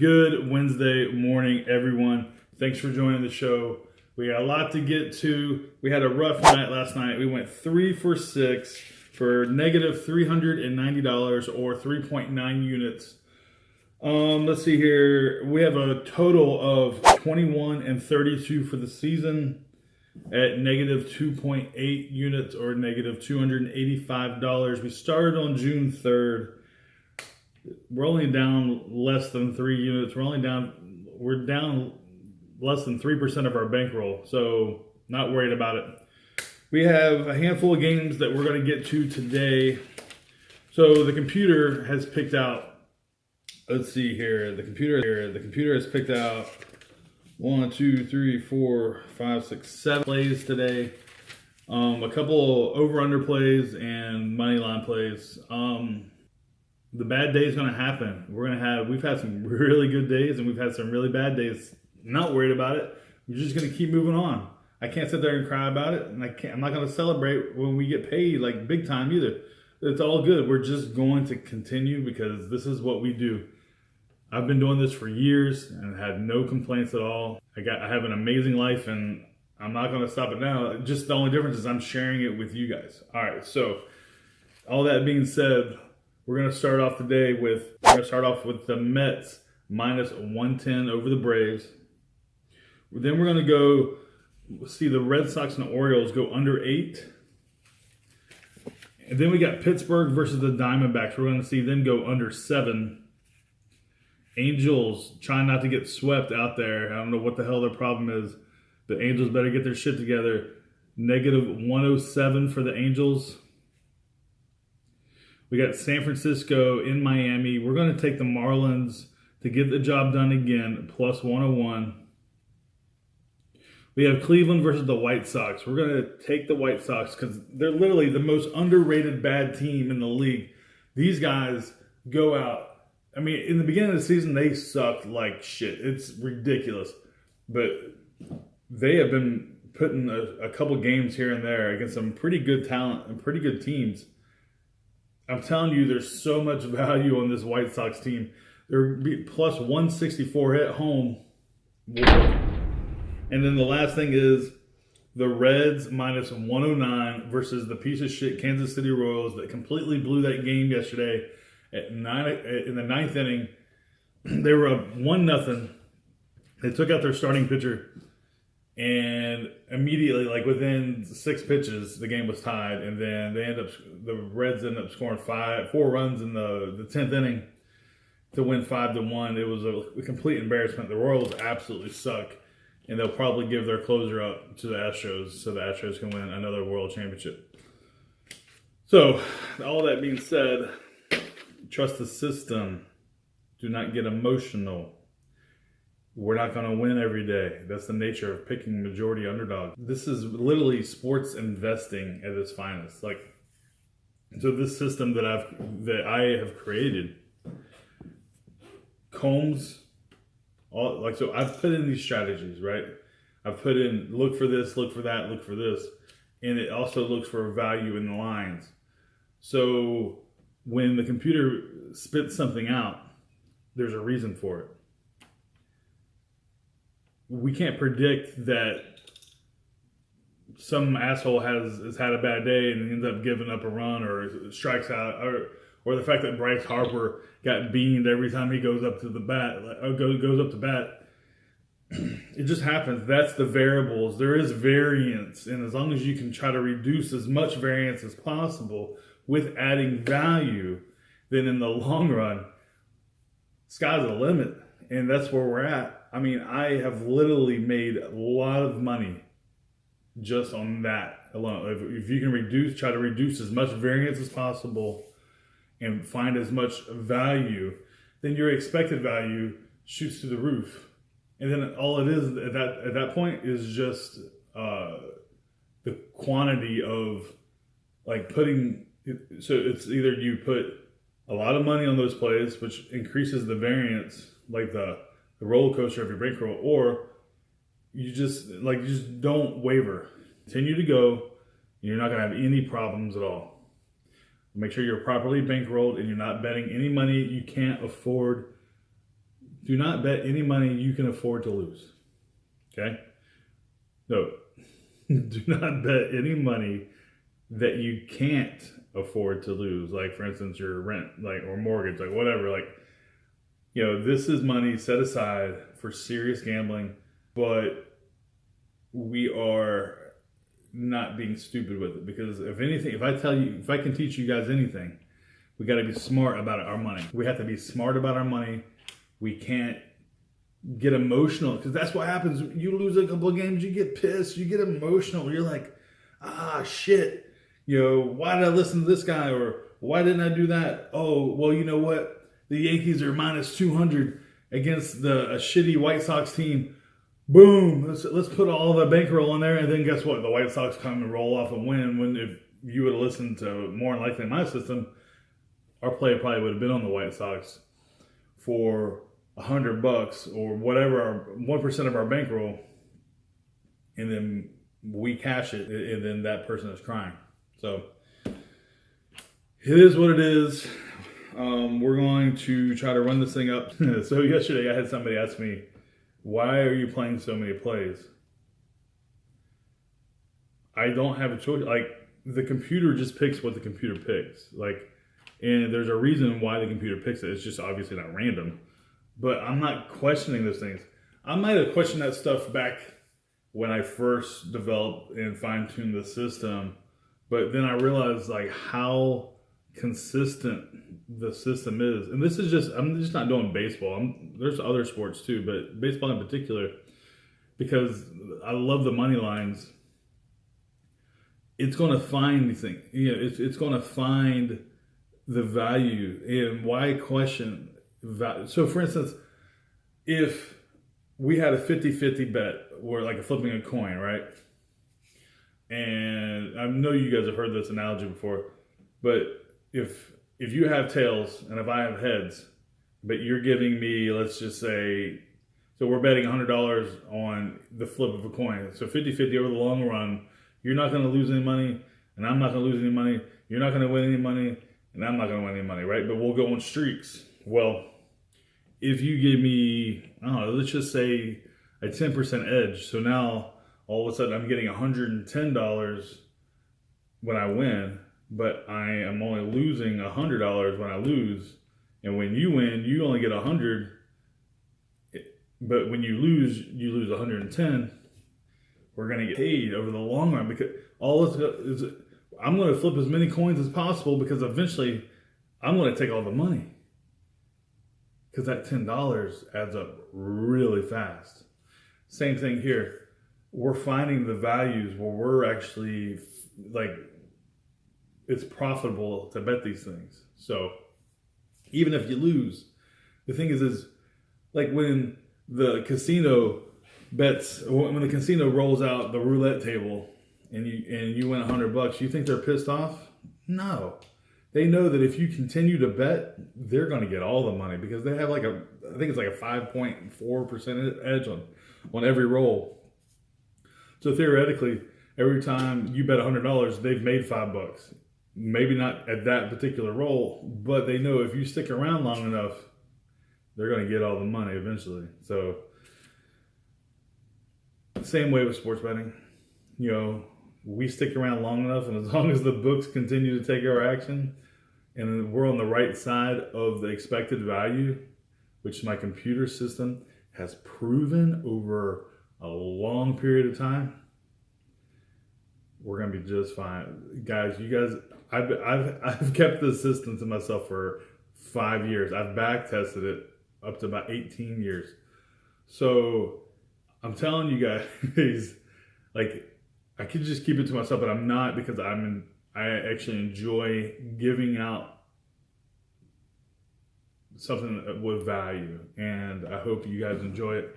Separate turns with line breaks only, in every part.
Good Wednesday morning, everyone. Thanks for joining the show. We got a lot to get to. We had a rough night last night. We went 3 for 6 for negative $390 or 3.9 units. Let's see here. We have a total of 21 and 32 for the season at negative 2.8 units or negative $285. We started on June 3rd. We're only down less than 3 units. We're down less than 3% of our bankroll, so not worried about it. We have a handful of games that we're going to get to today. So the computer has picked out, let's see here, the computer has picked out 1, 2, 3, 4, 5, 6, 7 plays today. A couple over-under plays and money line plays. The bad day is going to happen. We've had some really good days and we've had some really bad days. Not worried about it. We're just going to keep moving on. I can't sit there and cry about it, and I'm not going to celebrate when we get paid like big time either. It's all good. We're just going to continue because this is what we do. I've been doing this for years and had no complaints at all. I have an amazing life and I'm not going to stop it now. Just the only difference is I'm sharing it with you guys. All right. So all that being said, we're going to start off with the Mets minus 110 over the Braves. Then we're going to go see the Red Sox and the Orioles go under 8. And then we got Pittsburgh versus the Diamondbacks. We're going to see them go under 7. Angels trying not to get swept out there. I don't know what the hell their problem is. The Angels better get their shit together. Negative 107 for the Angels. We got San Francisco in Miami. We're going to take the Marlins to get the job done again, plus 101. We have Cleveland versus the White Sox. We're going to take the White Sox because they're literally the most underrated bad team in the league. These guys go out. I mean, in the beginning of the season, they sucked like shit. It's ridiculous. But they have been putting a couple games here and there against some pretty good talent and pretty good teams. I'm telling you, there's so much value on this White Sox team. They're plus 164 at home. And then the last thing is the Reds minus 109 versus the piece of shit Kansas City Royals that completely blew that game yesterday in the 9th inning. They were up 1-0. They took out their starting pitcher. And immediately, like within 6 pitches, the game was tied. And then the Reds ended up scoring 4 runs in the 10th inning to win 5-1. It was a complete embarrassment. The Royals absolutely suck. And they'll probably give their closer up to the Astros so the Astros can win another world championship. So, all that being said, trust the system. Do not get emotional. We're not going to win every day. That's the nature of picking majority underdog. This is literally sports investing at its finest. So this system that I have created, so I've put in these strategies, right? I've put in look for this, look for that, look for this, and it also looks for value in the lines. So when the computer spits something out, there's a reason for it. We can't predict that some asshole has had a bad day and ends up giving up a run or strikes out, or the fact that Bryce Harper got beamed every time he goes up to the bat, goes up to bat. It just happens. That's the variables. There is variance, and as long as you can try to reduce as much variance as possible with adding value, then in the long run, sky's the limit, and that's where we're at. I mean, I have literally made a lot of money just on that alone. If you can try to reduce as much variance as possible and find as much value, then your expected value shoots through the roof. And then all it is at that point is just the quantity of putting. So it's either you put a lot of money on those plays, which increases the variance, like the roller coaster of your bankroll, or you just don't waver. Continue to go. You're not going to have any problems at all. Make sure you're properly bankrolled and you're not betting any money you can't afford Do not bet any money you can afford to lose. Okay? No. Do not bet any money that you can't afford to lose. Like, for instance, your rent, like, or mortgage, like whatever. Like, this is money set aside for serious gambling, but we are not being stupid with it. Because if anything, if I can teach you guys anything, we got to be smart about our money. We have to be smart about our money. We can't get emotional, because that's what happens. You lose a couple of games, you get pissed, you get emotional. You're like, shit, why did I listen to this guy? Or why didn't I do that? Oh, well, you know what? The Yankees are minus 200 against a shitty White Sox team. Boom, let's put all the bankroll in there, and then guess what? The White Sox come and roll off and win. When if you would have listened to more than likely my system, our play probably would have been on the White Sox for $100 or whatever, 1% of our bankroll, and then we cash it, and then that person is crying. So it is what it is. We're going to try to run this thing up. So yesterday I had somebody ask me, why are you playing so many plays? I don't have a choice. Like, the computer just picks what the computer picks. Like, and there's a reason why the computer picks it. It's just obviously not random. But I'm not questioning those things. I might have questioned that stuff back when I first developed and fine-tuned the system. But then I realized, like, how consistent the system is. And this is just, I'm just not doing baseball. There's other sports too, but baseball in particular, because I love the money lines. It's going to find these things. It's going to find the value. And why question value? So for instance, if we had a 50-50 bet, or like a flipping a coin, right? And I know you guys have heard this analogy before, but if you have tails and if I have heads, but you're giving me, let's just say, so we're betting $100 on the flip of a coin. So 50-50 over the long run, you're not going to lose any money, and I'm not going to lose any money. You're not going to win any money, and I'm not going to win any money, right? But we'll go on streaks. Well, if you give me, I don't know, let's just say a 10% edge. So now all of a sudden I'm getting $110 when I win, but I am only losing $100 when I lose. And when you win, you only get 100, but when you lose 110. We're going to get paid over the long run, because all this is, I'm going to flip as many coins as possible, because eventually I'm going to take all the money, because that $10 adds up really fast. Same thing here. We're finding the values where we're actually, like, it's profitable to bet these things. So even if you lose, the thing is like when the casino bets, when the casino rolls out the roulette table and you win $100, you think they're pissed off? No. They know that if you continue to bet, they're going to get all the money, because they have I think it's like a 5.4% edge on every roll. So theoretically, every time you bet $100, they've made $5. Maybe not at that particular roll, but they know if you stick around long enough, they're going to get all the money eventually. So same way with sports betting. We stick around long enough, and as long as the books continue to take our action, and we're on the right side of the expected value, which my computer system has proven over a long period of time, we're gonna be just fine, guys. I've kept this system to myself for 5 years. I've back tested it up to about 18 years. So I'm telling you guys, like, I could just keep it to myself, but I'm not, because I actually enjoy giving out something with value, and I hope you guys enjoy it.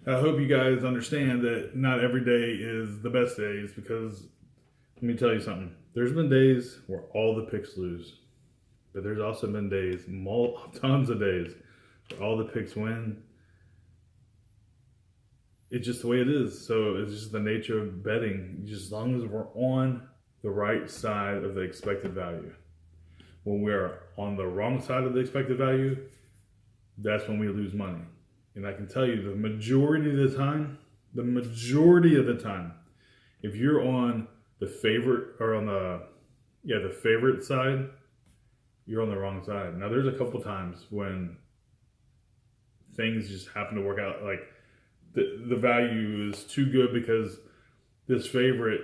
I hope you guys understand that not every day is the best days, because let me tell you something. There's been days where all the picks lose, but there's also been days, tons of days, where all the picks win. It's just the way it is. So it's just the nature of betting. Just as long as we're on the right side of the expected value. When we're on the wrong side of the expected value, that's when we lose money. And I can tell you the majority of the time, if you're on the favorite or on the favorite side, you're on the wrong side. Now there's a couple times when things just happen to work out, like the value is too good because this favorite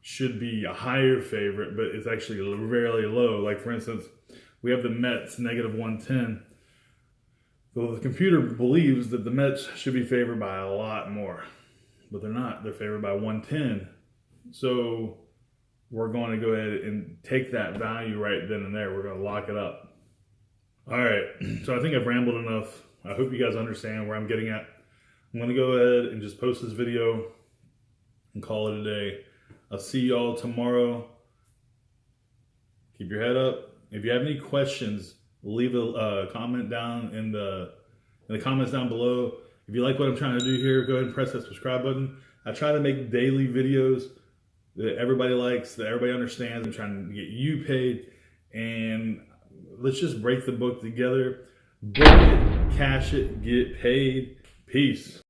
should be a higher favorite, but it's actually really low. Like for instance, we have the Mets -110. So the computer believes that the Mets should be favored by a lot more, but they're not. They're favored by 110. So we're going to go ahead and take that value right then and there. We're going to lock it up. All right. So I think I've rambled enough. I hope you guys understand where I'm getting at. I'm going to go ahead and just post this video and call it a day. I'll see y'all tomorrow. Keep your head up. If you have any questions, leave a comment down in the comments down below. If you like what I'm trying to do here, go ahead and press that subscribe button. I try to make daily videos that everybody likes, that everybody understands. I'm trying to get you paid, and let's just break the book together. Book it, cash it, get paid. Peace.